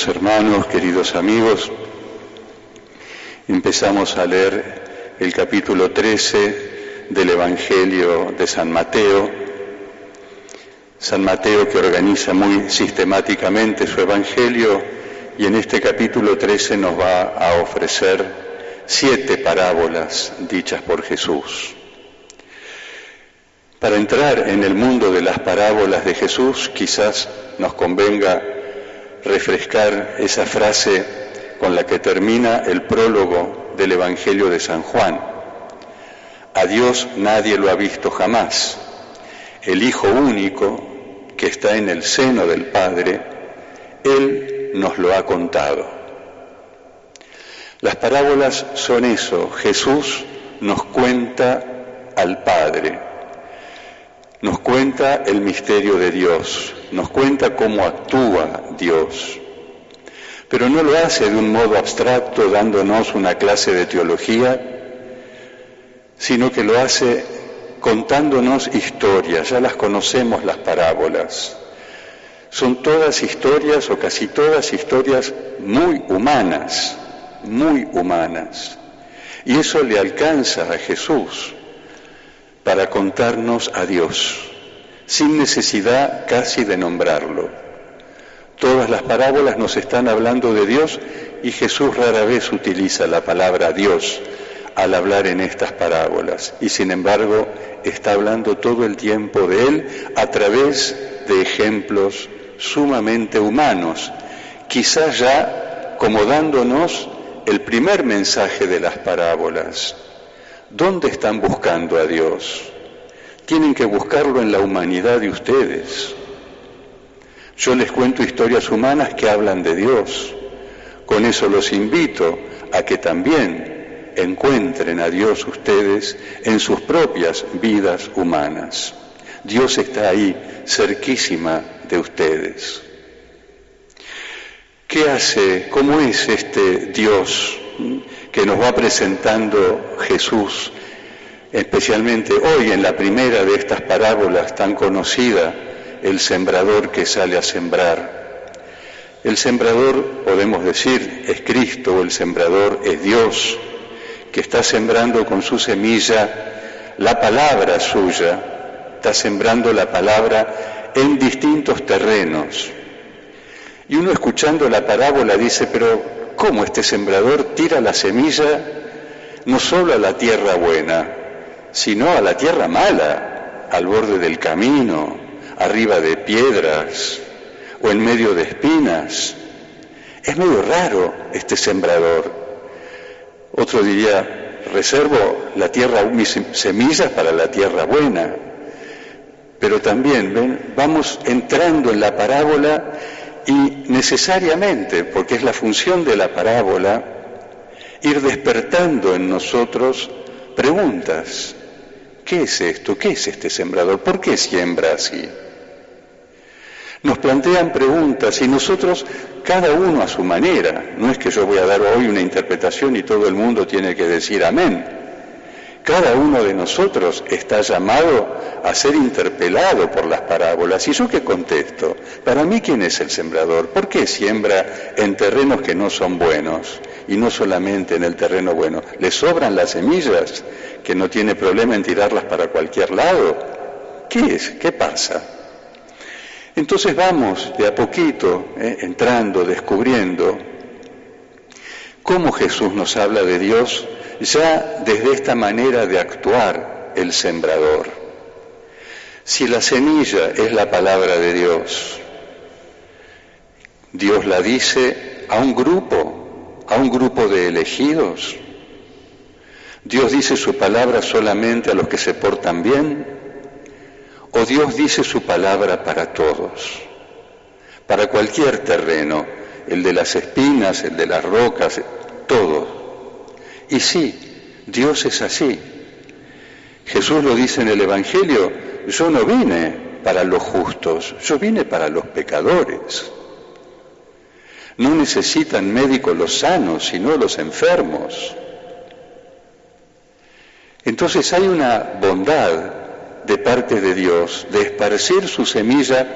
Hermanos, queridos amigos, empezamos a leer el capítulo 13 del Evangelio de San Mateo. San Mateo, que organiza muy sistemáticamente su Evangelio, y en este capítulo 13 nos va a ofrecer 7 parábolas dichas por Jesús. Para entrar en el mundo de las parábolas de Jesús, quizás nos convenga refrescar esa frase con la que termina el prólogo del Evangelio de San Juan. A Dios nadie lo ha visto jamás. El Hijo único, que está en el seno del Padre, Él nos lo ha contado. Las parábolas son eso. Jesús nos cuenta al Padre. Nos cuenta el misterio de Dios, nos cuenta cómo actúa Dios, pero no lo hace de un modo abstracto dándonos una clase de teología, sino que lo hace contándonos historias. Ya las conocemos, las parábolas. Son todas historias, o casi todas historias, muy humanas, y eso le alcanza a Jesús para contarnos a Dios, sin necesidad casi de nombrarlo. Todas las parábolas nos están hablando de Dios y Jesús rara vez utiliza la palabra Dios al hablar en estas parábolas, y sin embargo está hablando todo el tiempo de Él a través de ejemplos sumamente humanos, quizás ya como dándonos el primer mensaje de las parábolas. ¿Dónde están buscando a Dios? Tienen que buscarlo en la humanidad de ustedes. Yo les cuento historias humanas que hablan de Dios. Con eso los invito a que también encuentren a Dios ustedes en sus propias vidas humanas. Dios está ahí, cerquísima de ustedes. ¿Qué hace? ¿Cómo es este Dios que nos va presentando Jesús, especialmente hoy en la primera de estas parábolas tan conocida, el sembrador que sale a sembrar? El sembrador, podemos decir, es Cristo, o el sembrador es Dios, que está sembrando con su semilla la palabra suya, está sembrando la palabra en distintos terrenos. Y uno escuchando la parábola dice, pero ¿cómo este sembrador tira la semilla no solo a la tierra buena, sino a la tierra mala, al borde del camino, arriba de piedras o en medio de espinas? Es medio raro este sembrador. Otro diría, reservo mis semillas para la tierra buena. Pero también, ¿ven? Vamos entrando en la parábola y necesariamente, porque es la función de la parábola, ir despertando en nosotros preguntas. ¿Qué es esto? ¿Qué es este sembrador? ¿Por qué siembra así? Nos plantean preguntas y nosotros, cada uno a su manera. No es que yo voy a dar hoy una interpretación y todo el mundo tiene que decir amén. Cada uno de nosotros está llamado a ser interpelado por las parábolas. ¿Y yo qué contesto? Para mí, ¿quién es el sembrador? ¿Por qué siembra en terrenos que no son buenos? Y no solamente en el terreno bueno. ¿Le sobran las semillas que no tiene problema en tirarlas para cualquier lado? ¿Qué es? ¿Qué pasa? Entonces vamos de a poquito entrando, descubriendo cómo Jesús nos habla de Dios ya desde esta manera de actuar el sembrador. Si la semilla es la palabra de Dios, Dios la dice a un grupo de elegidos. Dios dice su palabra solamente a los que se portan bien, o Dios dice su palabra para todos, para cualquier terreno, el de las espinas, el de las rocas, todo. Y sí, Dios es así. Jesús lo dice en el Evangelio, yo no vine para los justos, yo vine para los pecadores. No necesitan médicos los sanos, sino los enfermos. Entonces hay una bondad de parte de Dios de esparcir su semilla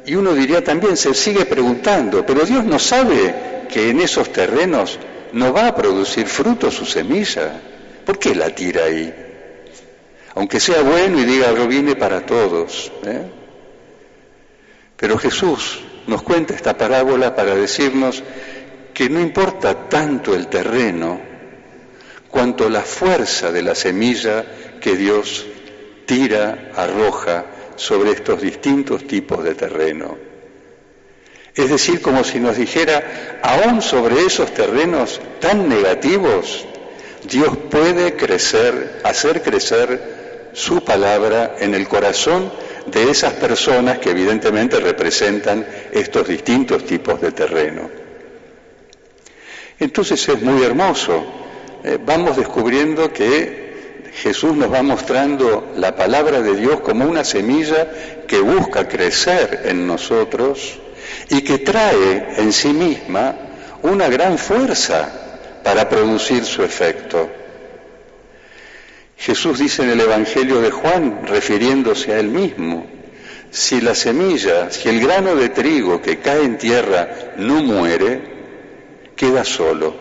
Y uno diría también, se sigue preguntando, pero Dios no sabe que en esos terrenos no va a producir fruto su semilla. ¿Por qué la tira ahí? Aunque sea bueno y diga, yo vine para todos. Pero Jesús nos cuenta esta parábola para decirnos que no importa tanto el terreno, cuanto la fuerza de la semilla que Dios tira, arroja sobre estos distintos tipos de terreno. Es decir, como si nos dijera, aún sobre esos terrenos tan negativos, Dios puede hacer crecer su palabra en el corazón de esas personas que evidentemente representan estos distintos tipos de terreno. Entonces es muy hermoso. Vamos descubriendo que Jesús nos va mostrando la palabra de Dios como una semilla que busca crecer en nosotros y que trae en sí misma una gran fuerza para producir su efecto. Jesús dice en el Evangelio de Juan, refiriéndose a él mismo, si la semilla, si el grano de trigo que cae en tierra no muere, queda solo,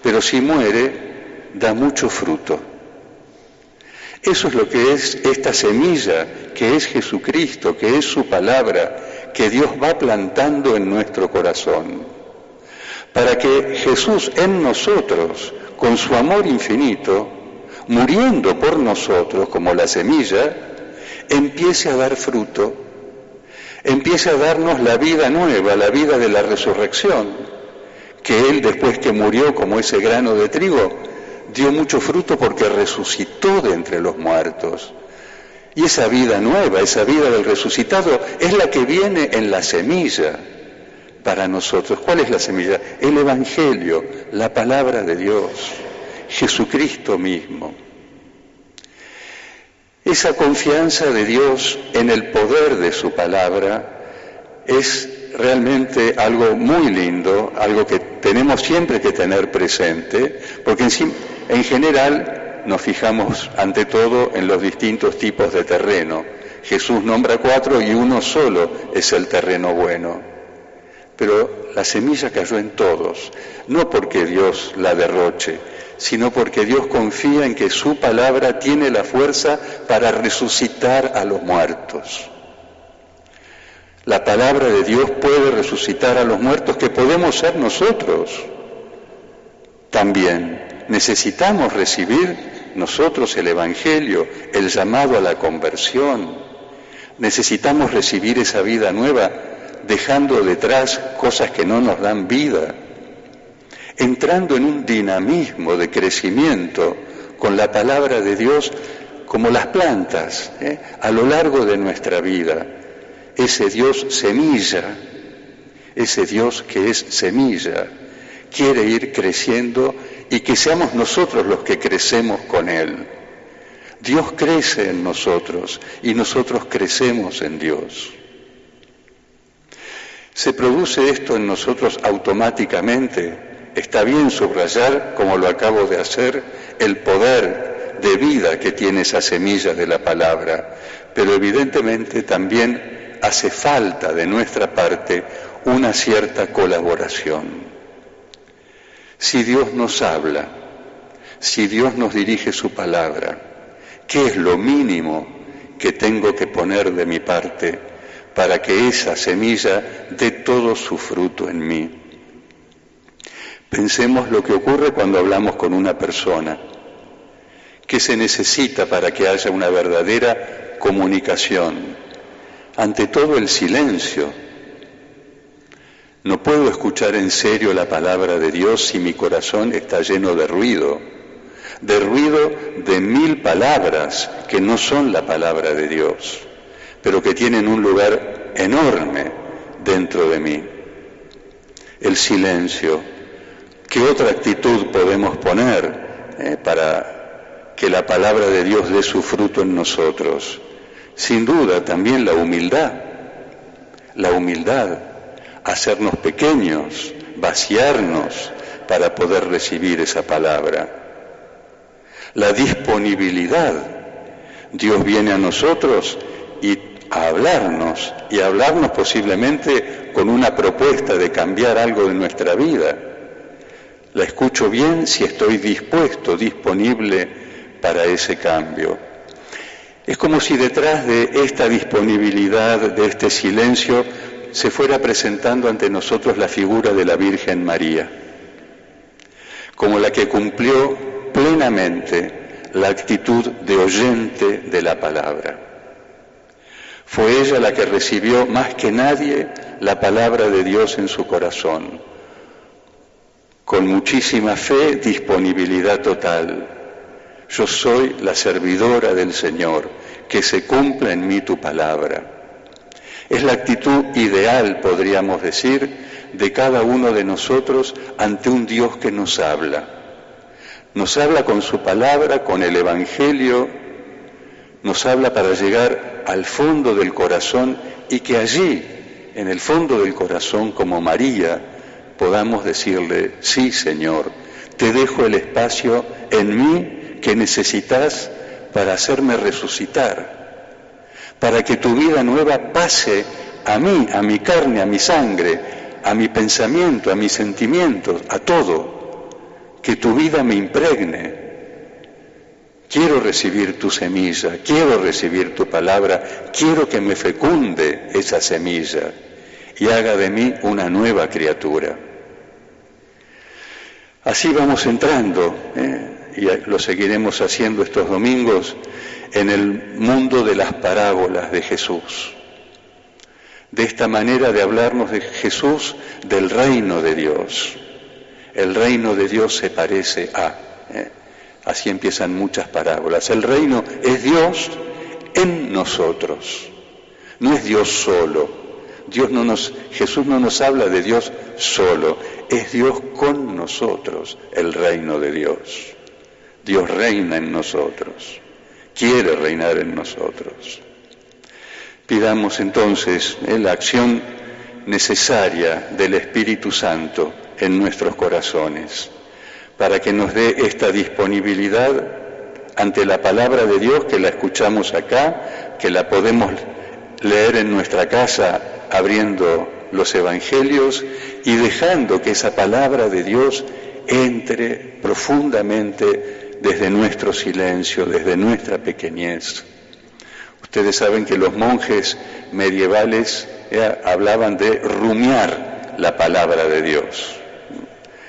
pero si muere, da mucho fruto. Eso es lo que es esta semilla, que es Jesucristo, que es su palabra, que Dios va plantando en nuestro corazón, para que Jesús en nosotros, con su amor infinito, muriendo por nosotros como la semilla, empiece a dar fruto, empiece a darnos la vida nueva, la vida de la resurrección, que Él, después que murió como ese grano de trigo, dio mucho fruto porque resucitó de entre los muertos. Y esa vida nueva, esa vida del resucitado, es la que viene en la semilla para nosotros. ¿Cuál es la semilla? El Evangelio, la palabra de Dios, Jesucristo mismo. Esa confianza de Dios en el poder de su palabra es realmente algo muy lindo, algo que tenemos siempre que tener presente, porque en general nos fijamos ante todo en los distintos tipos de terreno. Jesús nombra 4 y uno solo es el terreno bueno. Pero la semilla cayó en todos, no porque Dios la derroche, sino porque Dios confía en que su palabra tiene la fuerza para resucitar a los muertos. La palabra de Dios puede resucitar a los muertos, que podemos ser nosotros. También necesitamos recibir nosotros el Evangelio, el llamado a la conversión. Necesitamos recibir esa vida nueva, dejando detrás cosas que no nos dan vida, entrando en un dinamismo de crecimiento con la palabra de Dios como las plantas, a lo largo de nuestra vida. Ese Dios semilla, ese Dios que es semilla, quiere ir creciendo y que seamos nosotros los que crecemos con Él. Dios crece en nosotros y nosotros crecemos en Dios. ¿Se produce esto en nosotros automáticamente? Está bien subrayar, como lo acabo de hacer, el poder de vida que tiene esa semilla de la palabra, pero evidentemente también hace falta de nuestra parte una cierta colaboración. Si Dios nos habla, si Dios nos dirige su palabra, ¿qué es lo mínimo que tengo que poner de mi parte para que esa semilla dé todo su fruto en mí? Pensemos lo que ocurre cuando hablamos con una persona. ¿Qué se necesita para que haya una verdadera comunicación? Ante todo, el silencio. No puedo escuchar en serio la palabra de Dios si mi corazón está lleno de ruido de 1000 palabras que no son la palabra de Dios, pero que tienen un lugar enorme dentro de mí. El silencio. ¿Qué otra actitud podemos poner para que la palabra de Dios dé su fruto en nosotros? Sin duda también la humildad, hacernos pequeños, vaciarnos para poder recibir esa palabra. La disponibilidad, Dios viene a nosotros y a hablarnos, y a hablarnos posiblemente con una propuesta de cambiar algo de nuestra vida. La escucho bien si estoy dispuesto, disponible para ese cambio. Es como si detrás de esta disponibilidad, de este silencio, se fuera presentando ante nosotros la figura de la Virgen María, como la que cumplió plenamente la actitud de oyente de la palabra. Fue ella la que recibió más que nadie la palabra de Dios en su corazón, con muchísima fe, disponibilidad total. Yo soy la servidora del Señor, que se cumpla en mí tu palabra. Es la actitud ideal, podríamos decir, de cada uno de nosotros ante un Dios que nos habla. Nos habla con su palabra, con el Evangelio, nos habla para llegar al fondo del corazón y que allí, en el fondo del corazón, como María, podamos decirle, sí, Señor, te dejo el espacio en mí que necesitas para hacerme resucitar, para que tu vida nueva pase a mí, a mi carne, a mi sangre, a mi pensamiento, a mis sentimientos, a todo, que tu vida me impregne. Quiero recibir tu semilla, quiero recibir tu palabra, quiero que me fecunde esa semilla y haga de mí una nueva criatura. Así vamos entrando, y lo seguiremos haciendo estos domingos, en el mundo de las parábolas de Jesús. De esta manera de hablarnos de Jesús, del reino de Dios. El reino de Dios se parece a... Así empiezan muchas parábolas. El reino es Dios en nosotros. No es Dios solo. Jesús no nos habla de Dios solo. Es Dios con nosotros, el reino de Dios. Dios reina en nosotros. Quiere reinar en nosotros. Pidamos entonces la acción necesaria del Espíritu Santo en nuestros corazones, para que nos dé esta disponibilidad ante la palabra de Dios, que la escuchamos acá, que la podemos leer en nuestra casa abriendo los evangelios y dejando que esa palabra de Dios entre profundamente desde nuestro silencio, desde nuestra pequeñez. Ustedes saben que los monjes medievales hablaban de rumiar la palabra de Dios,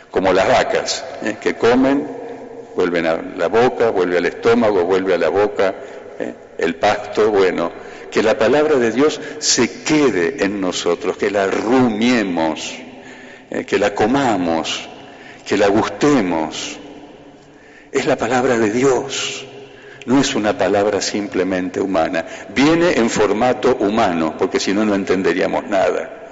como las vacas, que comen, vuelven a la boca, vuelve al estómago, vuelve a la boca, el pasto, bueno, que la palabra de Dios se quede en nosotros, que la rumiemos, que la comamos, que la gustemos. Es la palabra de Dios, no es una palabra simplemente humana. Viene en formato humano, porque si no, no entenderíamos nada.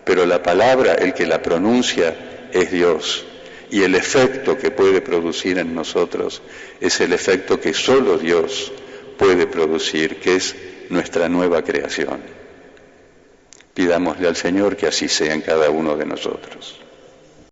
Pero la palabra, el que la pronuncia, es Dios. Y el efecto que puede producir en nosotros es el efecto que solo Dios puede producir, que es nuestra nueva creación. Pidámosle al Señor que así sea en cada uno de nosotros.